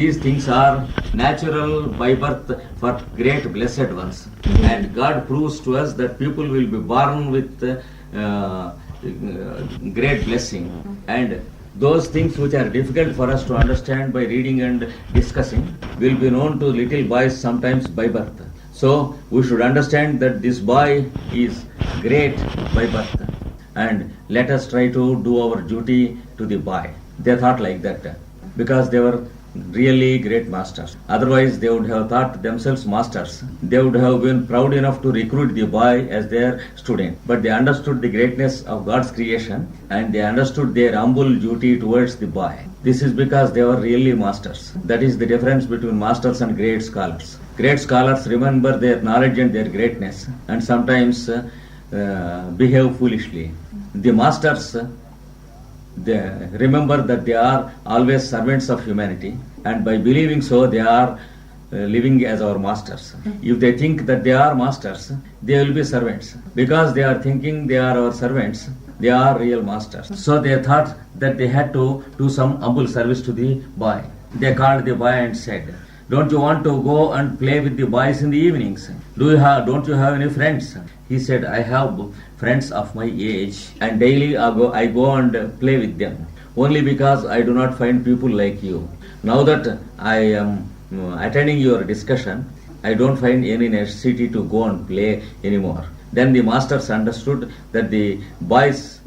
These things are natural by birth for great blessed ones. And God proves to us that people will be born with great blessing. And those things which are difficult for us to understand by reading and discussing will be known to little boys sometimes by birth. So we should understand that this boy is great by birth. And let us try to do our duty to the boy. They thought like that because they were really great masters. Otherwise, they would have thought themselves masters. They would have been proud enough to recruit the boy as their student. But they understood the greatness of God's creation and they understood their humble duty towards the boy. This is because they were really masters. That is the difference between masters and great scholars. Great scholars remember their knowledge and their greatness and sometimes behave foolishly. The masters they remember that they are always servants of humanity, and by believing so they are living as our masters. If they think that they are masters, they will be servants. Because they are thinking they are our servants, they are real masters. So they thought that they had to do some humble service to the boy. They called the boy and said, "Don't you want to go and play with the boys in the evenings? Don't you have any friends?" He said, "I have friends of my age and daily I go and play with them. Only because I do not find people like you. Now that I am attending your discussion, I don't find any necessity to go and play anymore." Then the masters understood that the boy's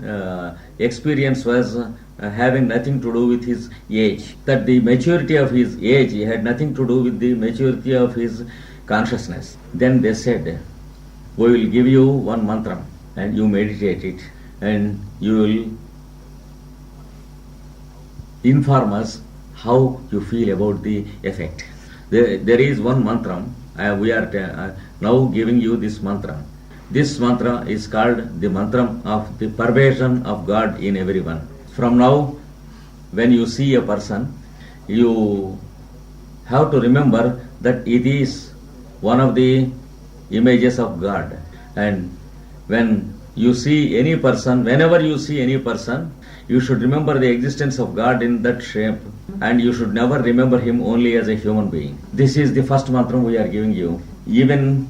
experience was having nothing to do with his age, that the maturity of his age had nothing to do with the maturity of his consciousness. Then they said, "We will give you one mantra and you meditate it and you will inform us how you feel about the effect." There is one mantra. We are now giving you this mantra. This mantra is called the mantra of the pervasion of God in everyone. From now, when you see a person, you have to remember that it is one of the images of God. And when you see any person, whenever you see any person, you should remember the existence of God in that shape, and you should never remember him only as a human being. This is the first mantra we are giving you. Even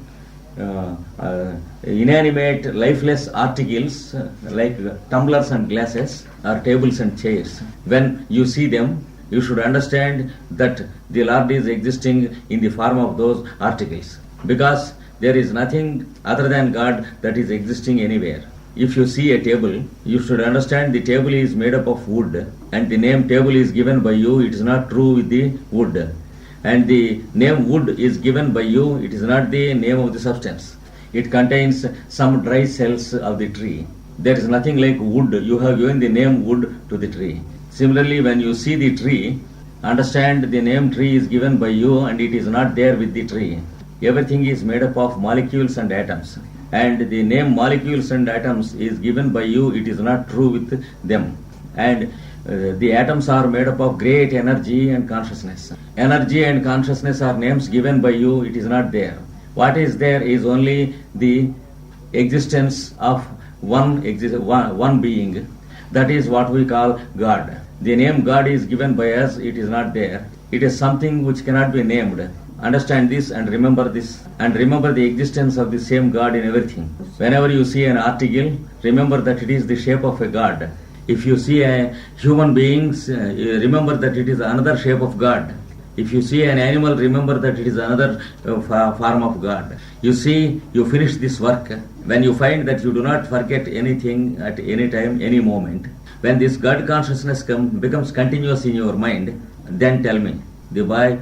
inanimate, lifeless articles like tumblers and glasses or tables and chairs, when you see them, you should understand that the Lord is existing in the form of those articles, because there is nothing other than God that is existing anywhere. If you see a table, you should understand the table is made up of wood, and the name table is given by you. It is not true with the wood. And the name wood is given by you. It is not the name of the substance. It contains some dry cells of the tree. There is nothing like wood. You have given the name wood to the tree. Similarly, when you see the tree, understand the name tree is given by you and it is not there with the tree. Everything is made up of molecules and atoms. And the name molecules and atoms is given by you. It is not true with them. And the atoms are made up of great energy and consciousness. Energy and consciousness are names given by you. It is not there. What is there is only the existence of one being. That is what we call God. The name God is given by us. It is not there. It is something which cannot be named. Understand this and remember this, and remember the existence of the same God in everything. Whenever you see an article, remember that it is the shape of a God. If you see a human being, remember that it is another shape of God. If you see an animal, remember that it is another form of God. You see, you finish this work. When you find that you do not forget anything at any time, any moment, when this God consciousness becomes continuous in your mind, then tell me. The boy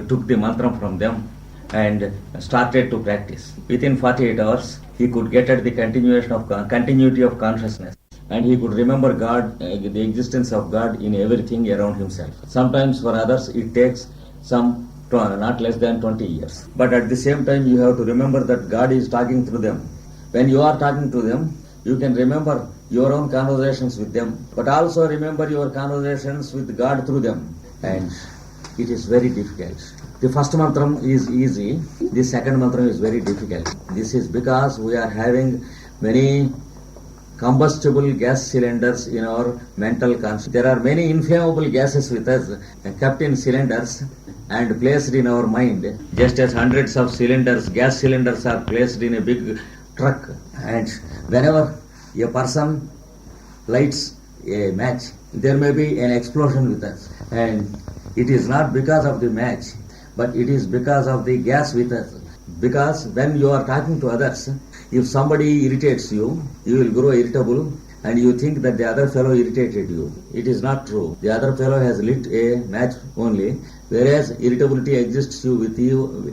took the mantra from them and started to practice. Within 48 hours, he could get at the continuity of consciousness. And he could remember God, the existence of God in everything around himself. Sometimes for others it takes some not less than 20 years. But at the same time you have to remember that God is talking through them. When you are talking to them, you can remember your own conversations with them, but also remember your conversations with God through them. And it is very difficult. The first mantra is easy. The second mantra is very difficult. This is because we are having many combustible gas cylinders in our mental consciousness. There are many inflammable gases with us, kept in cylinders and placed in our mind, just as hundreds of cylinders, gas cylinders are placed in a big truck. And whenever a person lights a match, there may be an explosion with us. And it is not because of the match, but it is because of the gas with us. Because when you are talking to others, if somebody irritates you, you will grow irritable and you think that the other fellow irritated you. It is not true. The other fellow has lit a match only, whereas irritability exists with you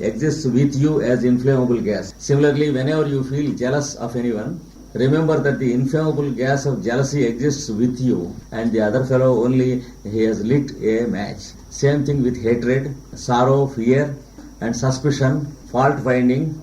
as inflammable gas. Similarly, whenever you feel jealous of anyone, remember that the inflammable gas of jealousy exists with you and the other fellow only he has lit a match. Same thing with hatred, sorrow, fear and suspicion, fault finding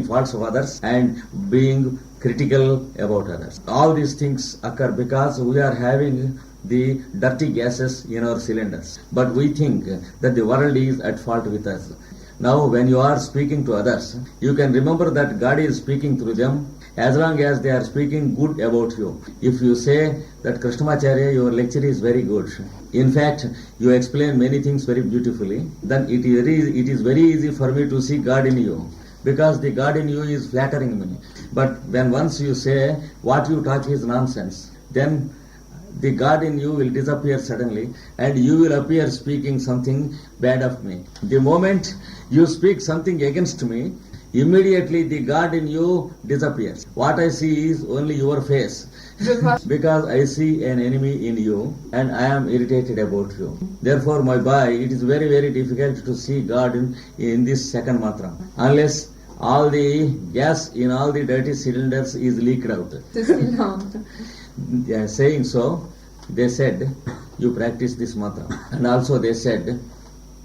faults of others and being critical about others. All these things occur because we are having the dirty gases in our cylinders. But we think that the world is at fault with us. Now when you are speaking to others, you can remember that God is speaking through them as long as they are speaking good about you. If you say that Krishnamacharya, your lecture is very good, in fact you explain many things very beautifully, then it is very easy for me to see God in you, because the God in you is flattering me. But when once you say what you talk is nonsense, then the God in you will disappear suddenly and you will appear speaking something bad of me. The moment you speak something against me, immediately the God in you disappears. What I see is only your face. Because I see an enemy in you and I am irritated about you. Therefore, my boy, it is very, very difficult to see God in this second mantra, unless all the gas in all the dirty cylinders is leaked out. Saying so, they said, you practice this mantra. And also they said,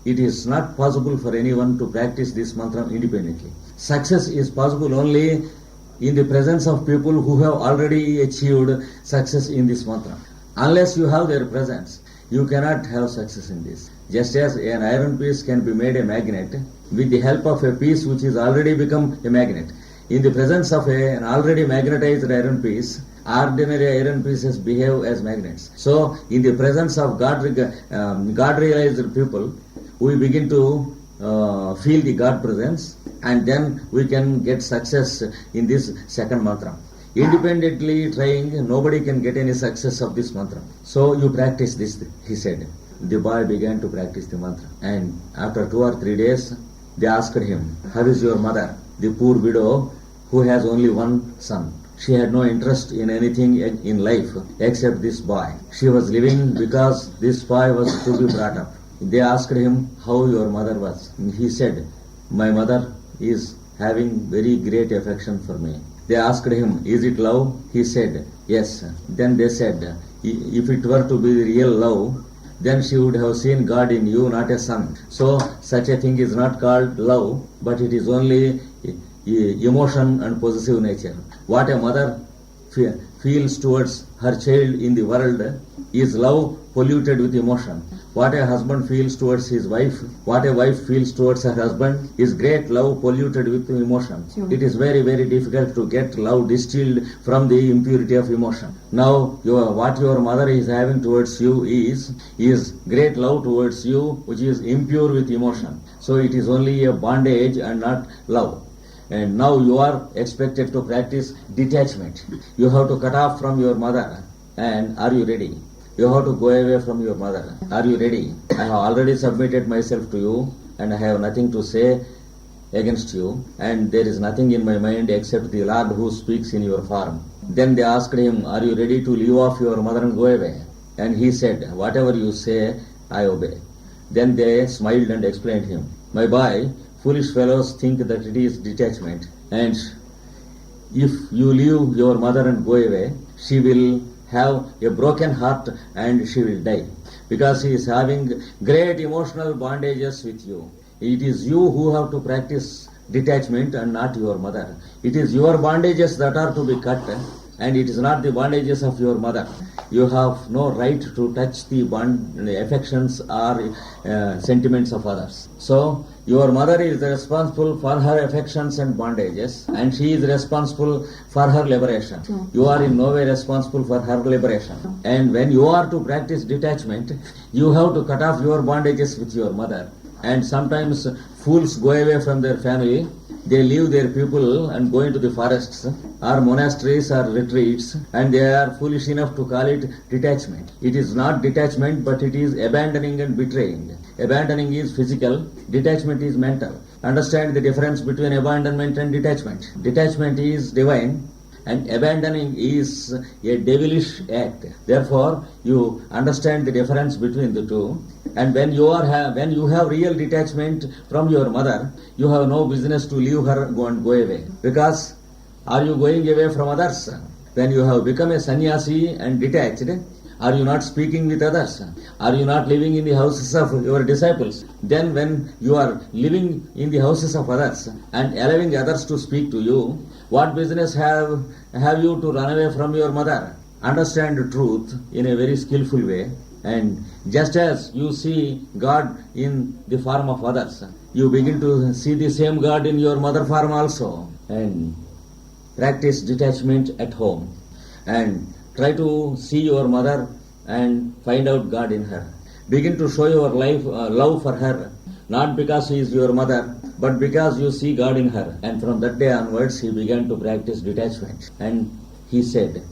it is not possible for anyone to practice this mantra independently. Success is possible only in the presence of people who have already achieved success in this mantra. Unless you have their presence, you cannot have success in this. Just as an iron piece can be made a magnet with the help of a piece which is already become a magnet. In the presence of an already magnetized iron piece, ordinary iron pieces behave as magnets. So, in the presence of God-realized people, we begin to feel the God presence, and then we can get success in this second mantra. Independently trying, nobody can get any success of this mantra. So you practice this, he said. The boy began to practice the mantra, and after 2 or 3 days, they asked him, how is your mother? The poor widow who has only one son. She had no interest in anything in life except this boy. She was living because this boy was to be brought up. They asked him how your mother was. He said, my mother is having very great affection for me. They asked him, is it love? He said, yes. Then they said, if it were to be real love, then she would have seen God in you, not a son. So such a thing is not called love, but it is only emotion and possessive nature. What a mother feels towards her child in the world is love polluted with emotion. What a husband feels towards his wife, what a wife feels towards her husband is great love polluted with emotion. It is very, very difficult to get love distilled from the impurity of emotion. Now, what your mother is having towards you is great love towards you, which is impure with emotion. So it is only a bondage and not love. And now you are expected to practice detachment. You have to cut off from your mother. And are you ready? You have to go away from your mother. Are you ready? I have already submitted myself to you and I have nothing to say against you, and there is nothing in my mind except the Lord who speaks in your form. Then they asked him, are you ready to leave off your mother and go away? And he said, whatever you say, I obey. Then they smiled and explained him, my boy, foolish fellows think that it is detachment, and if you leave your mother and go away, she will have a broken heart and she will die, because she is having great emotional bondages with you. It is you who have to practice detachment and not your mother. It is your bondages that are to be cut, and it is not the bondages of your mother. You have no right to touch the affections or sentiments of others. So, your mother is responsible for her affections and bondages, and she is responsible for her liberation. You are in no way responsible for her liberation. And when you are to practice detachment, you have to cut off your bondages with your mother. And sometimes fools go away from their family. They leave their people and go into the forests or monasteries or retreats, and they are foolish enough to call it detachment. It is not detachment, but it is abandoning and betraying. Abandoning is physical, detachment is mental. Understand the difference between abandonment and detachment. Detachment is divine, and abandoning is a devilish act. Therefore, you understand the difference between the two. And when you have real detachment from your mother, you have no business to leave her and go away. Because are you going away from others? When you have become a sannyasi and detached, are you not speaking with others? Are you not living in the houses of your disciples? Then when you are living in the houses of others and allowing others to speak to you, what business have you to run away from your mother? Understand the truth in a very skillful way. And just as you see God in the form of others, you begin to see the same God in your mother form also. And practice detachment at home. And try to see your mother and find out God in her. Begin to show your love for her, not because she is your mother, but because you see God in her. And from that day onwards, he began to practice detachment. And he said,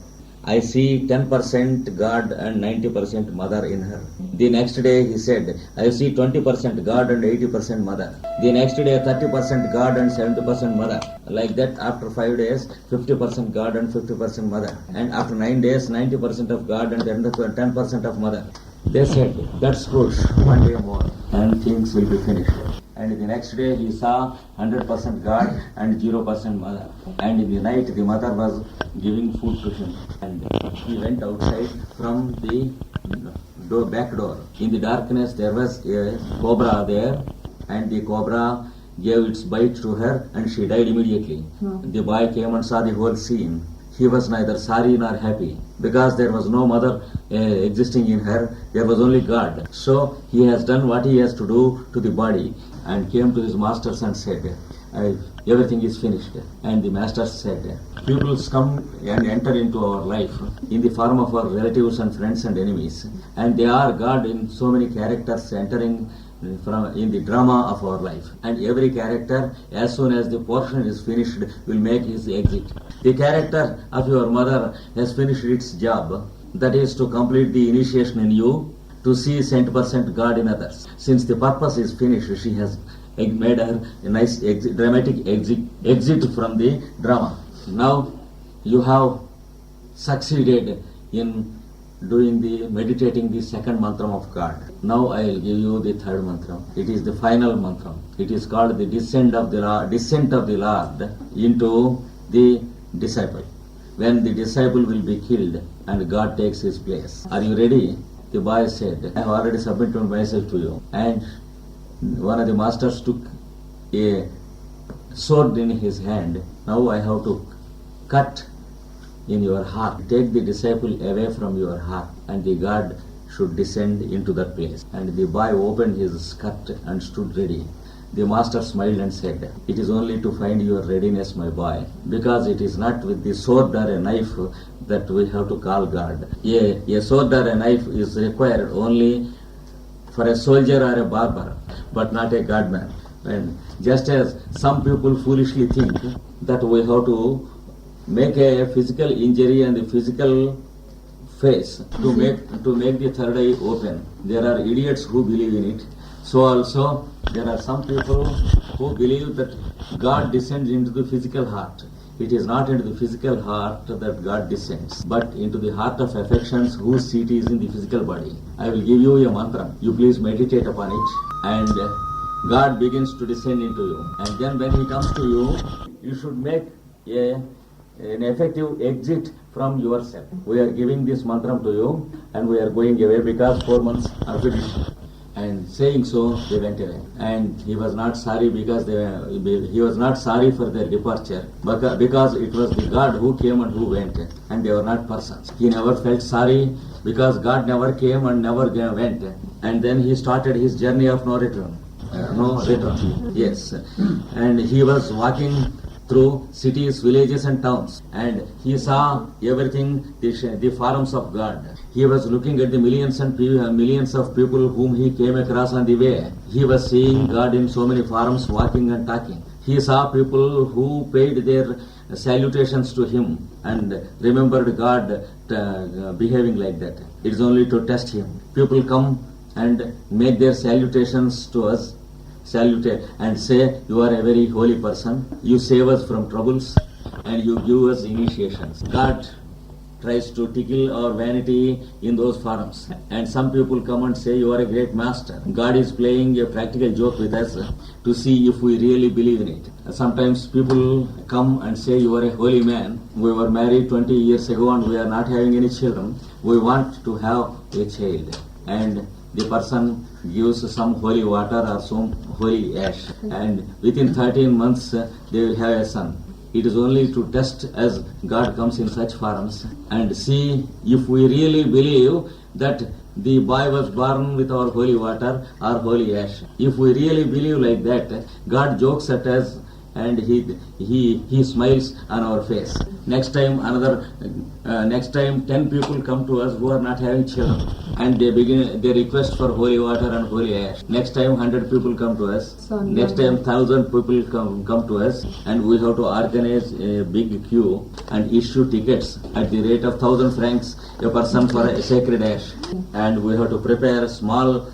I see 10% God and 90% mother in her. The next day he said, I see 20% God and 80% mother. The next day 30% God and 70% mother. Like that, after 5 days, 50% God and 50% mother. And after 9 days, 90% of God and 10% of mother. They said, that's good, one day more, and things will be finished. And the next day he saw 100% God and 0% mother. And in the night the mother was giving food to him. And he went outside from the back door. In the darkness there was a cobra there, and the cobra gave its bite to her and she died immediately. The boy came and saw the whole scene. He was neither sorry nor happy, because there was no mother existing in her, there was only God. So he has done what he has to do to the body, and came to his masters and said, everything is finished. And the masters said, pupils come and enter into our life in the form of our relatives and friends and enemies, and they are God in so many characters entering in the drama of our life. And every character, as soon as the portion is finished, will make his exit. The character of your mother has finished its job, that is to complete the initiation in you, to see 100% God in others. Since the purpose is finished, she has made her a nice dramatic exit from the drama. Now you have succeeded in meditating the second mantra of God. Now I will give you the third mantra. It is the final mantra. It is called the descent of the Lord into the disciple. When the disciple will be killed and God takes his place. Are you ready? The boy said, I have already submitted myself to you. And one of the masters took a sword in his hand. Now I have to cut in your heart. Take the disciple away from your heart, and the God should descend into that place. And the boy opened his skirt and stood ready. The master smiled and said, it is only to find your readiness, my boy, because it is not with the sword or a knife that we have to call God. A sword or a knife is required only for a soldier or a barber, but not a godman. And just as some people foolishly think that we have to make a physical injury and a physical face to make the third eye open. There are idiots who believe in it. So also there are some people who believe that God descends into the physical heart. It is not into the physical heart that God descends, but into the heart of affections whose seat is in the physical body. I will give you a mantra. You please meditate upon it, and God begins to descend into you. And then when he comes to you, you should make an effective exit from yourself. We are giving this mantra to you, and we are going away because 4 months are finished. And saying so, they went away. And he was not sorry because he was not sorry for their departure, but because it was the God who came and who went, and they were not persons. He never felt sorry because God never came and never went. And then he started his journey of no return. No return. Yes. And he was walking through cities, villages and towns, and he saw everything, the forms of God. He was looking at the millions of people whom he came across on the way. He was seeing God in so many forms, walking and talking. He saw people who paid their salutations to him and remembered God behaving like that. It is only to test him. People come and make their salutations to us, salute and say, you are a very holy person, you save us from troubles and you give us initiations. God tries to tickle our vanity in those forums, and some people come and say, you are a great master. God is playing a practical joke with us to see if we really believe in it. Sometimes people come and say, you are a holy man, we were married 20 years ago and we are not having any children, we want to have a child. And the person gives some holy water or some holy ash, and within 13 months they will have a son. It is only to test as God comes in such forms and see if we really believe that the boy was born with our holy water or holy ash. If we really believe like that, God jokes at us and he smiles on our face. Next time 10 people come to us who are not having children, and they request for holy water and holy ash. Next time 100 people come to us. Next time 1,000 people come to us, and we have to organize a big queue and issue tickets at the rate of 1,000 francs a person for a sacred ash. And we have to prepare small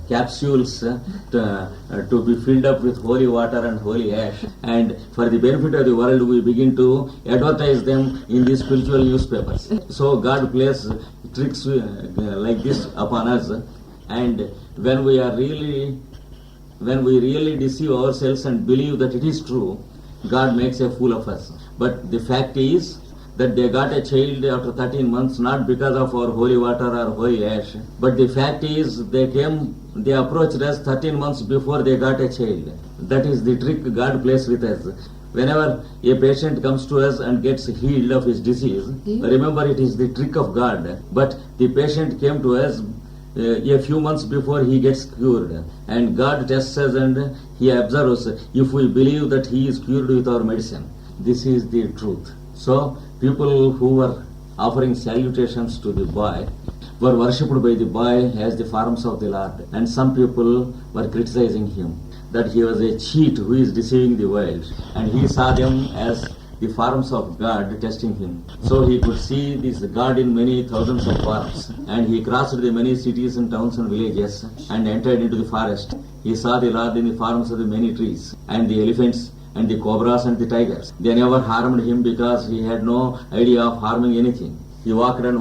capsules to be filled up with holy water and holy ash, and for the benefit of the world we begin to advertise them in the spiritual newspapers. So God plays tricks like this upon us, and when we really deceive ourselves and believe that it is true, God makes a fool of us. But the fact is that they got a child after 13 months, not because of our holy water or holy ash, but the fact is they approached us 13 months before they got a child. That is the trick God plays with us. Whenever a patient comes to us and gets healed of his disease, remember it is the trick of God. But the patient came to us a few months before he gets cured, and God tests us and he observes if we believe that he is cured with our medicine. This is the truth. So people who were offering salutations to the boy were worshipped by the boy as the forms of the Lord, and some people were criticizing him that he was a cheat who is deceiving the world, and he saw them as the forms of God testing him. So he could see this God in many thousands of forms, and he crossed the many cities and towns and villages and entered into the forest. He saw the Lord in the forms of the many trees and the elephants and the cobras and the tigers. They never harmed him because he had no idea of harming anything. He walked and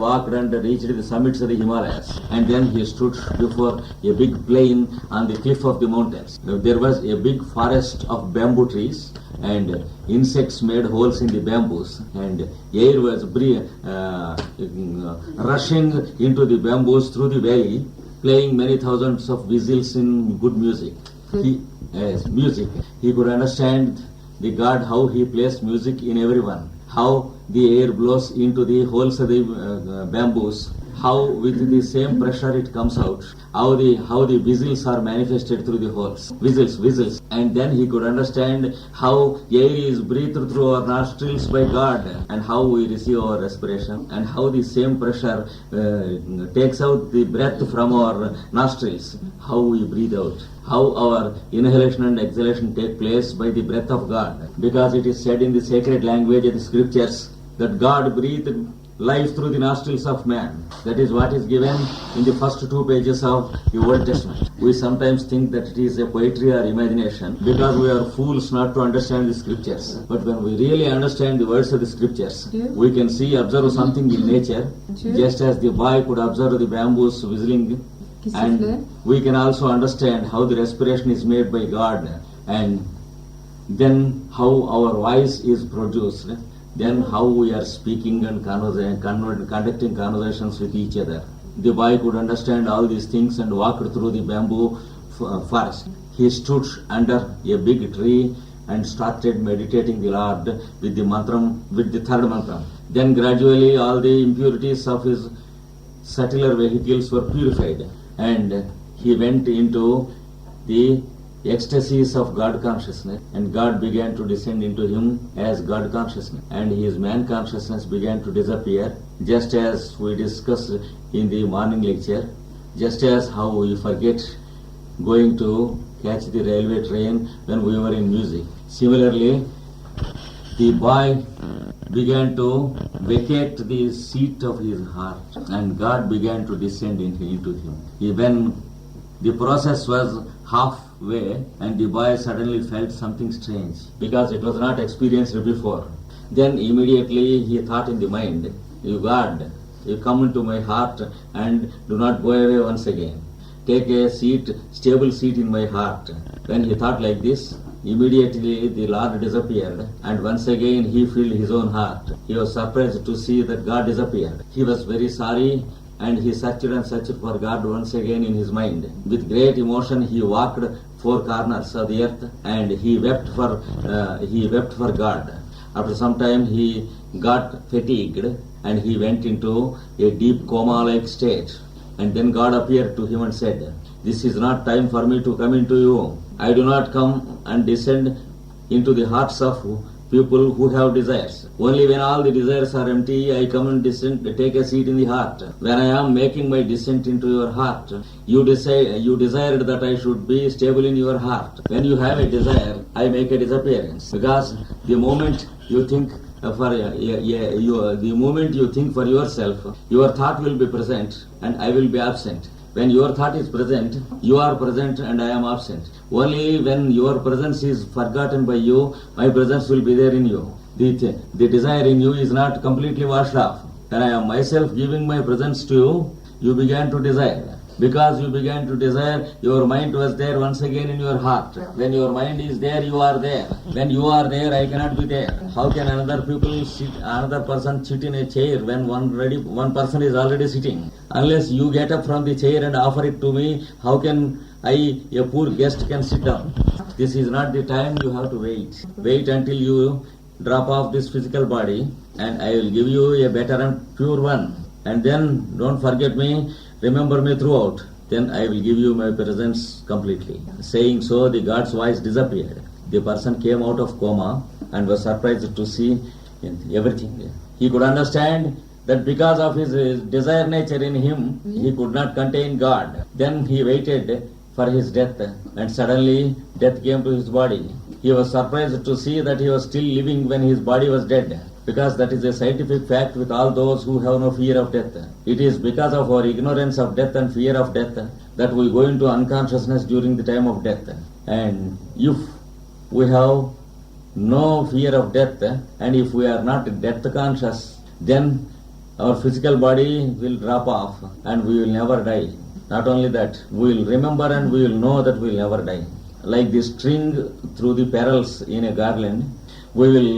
reached the summits of the Himalayas, and then he stood before a big plain on the cliff of the mountains. There was a big forest of bamboo trees, and insects made holes in the bamboos, and air was rushing into the bamboos through the valley, playing many thousands of whistles in good music. He could understand the God, how he placed music in everyone, how the air blows into the holes of the bamboos, how with the same pressure it comes out, how the whistles are manifested through the holes, whistles. And then he could understand how air is breathed through our nostrils by God, and how we receive our respiration, and how the same pressure takes out the breath from our nostrils, how we breathe out, how our inhalation and exhalation take place by the breath of God, because it is said in the sacred language of the scriptures that God breathed life through the nostrils of man. That is what is given in the first 2 pages of the Old Testament. We sometimes think that it is a poetry or imagination because we are fools not to understand the scriptures. But when we really understand the words of the scriptures, we can observe something in nature, just as the boy could observe the bamboos whistling, and we can also understand how the respiration is made by God, and then how our voice is produced, then how we are speaking and conducting conversations with each other. the boy could understand all these things and walked through the bamboo forest. He stood under a big tree and started meditating the Lord with the third mantra. Then gradually all the impurities of his subtler vehicles were purified, and he went into the ecstasies of God consciousness, and God began to descend into him as God consciousness, and his man consciousness began to disappear, just as we discussed in the morning lecture, just as how we forget going to catch the railway train when we were in music. Similarly, the boy began to vacate the seat of his heart, and God began to descend into him. When the process was halfway, and the boy suddenly felt something strange, because it was not experienced before. Then immediately he thought in the mind, "You God, you come into my heart and do not go away once again. Take a seat, stable seat in my heart." When he thought like this, immediately the Lord disappeared, and once again he filled his own heart. He was surprised to see that God disappeared. He was very sorry, and he searched and searched for God once again in his mind. With great emotion he walked four corners of the earth, and he wept for God. After some time he got fatigued, and he went into a deep coma-like state. And then God appeared to him and said, "This is not time for me to come into you. I do not come and descend into the hearts of people who have desires. Only when all the desires are empty, I come and take a seat in the heart. When I am making my descent into your heart, you desired that I should be stable in your heart. When you have a desire, I make a disappearance. Because the moment you think the moment you think for yourself, your thought will be present and I will be absent. When your thought is present, you are present and I am absent. Only when your presence is forgotten by you, my presence will be there in you. The desire in you is not completely washed off. When I am myself giving my presence to you, you began to desire. Because you began to desire, your mind was there once again in your heart. When your mind is there, you are there. When you are there, I cannot be there. How can another person sit in a chair when one person is already sitting? Unless you get up from the chair and offer it to me, how can I, a poor guest, can sit down? This is not the time. You have to wait. Wait until you drop off this physical body, and I will give you a better and pure one. And then don't forget me. Remember me throughout, then I will give you my presence completely." Saying so, the God's voice disappeared. The person came out of coma and was surprised to see everything. He could understand that because of his desire nature in him, he could not contain God. Then he waited for his death, and suddenly death came to his body. He was surprised to see that he was still living when his body was dead, because that is a scientific fact with all those who have no fear of death. It is because of our ignorance of death and fear of death that we go into unconsciousness during the time of death. And if we have no fear of death, and if we are not death conscious, then our physical body will drop off and we will never die. Not only that, we will remember and we will know that we will never die. Like the string through the perils in a garland, we will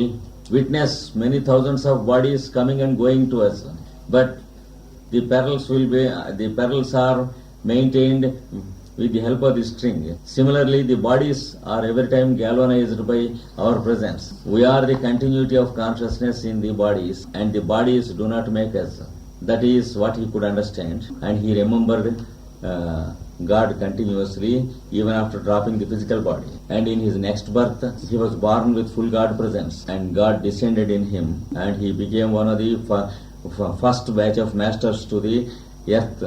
witness many thousands of bodies coming and going to us, but the perils are maintained with the help of the string. Similarly, the bodies are every time galvanized by our presence. We are the continuity of consciousness in the bodies, and the bodies do not make us. That is what he could understand, and he remembered God continuously even after dropping the physical body. And in his next birth, he was born with full God presence, and God descended in him, and he became one of the first batch of masters to the earth,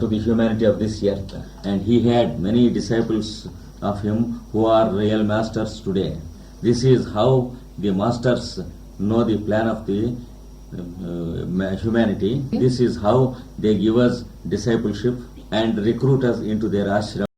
to the humanity of this earth. And he had many disciples of him who are real masters today. This is how the masters know the plan of the humanity. This is how they give us discipleship and recruit us into their ashram.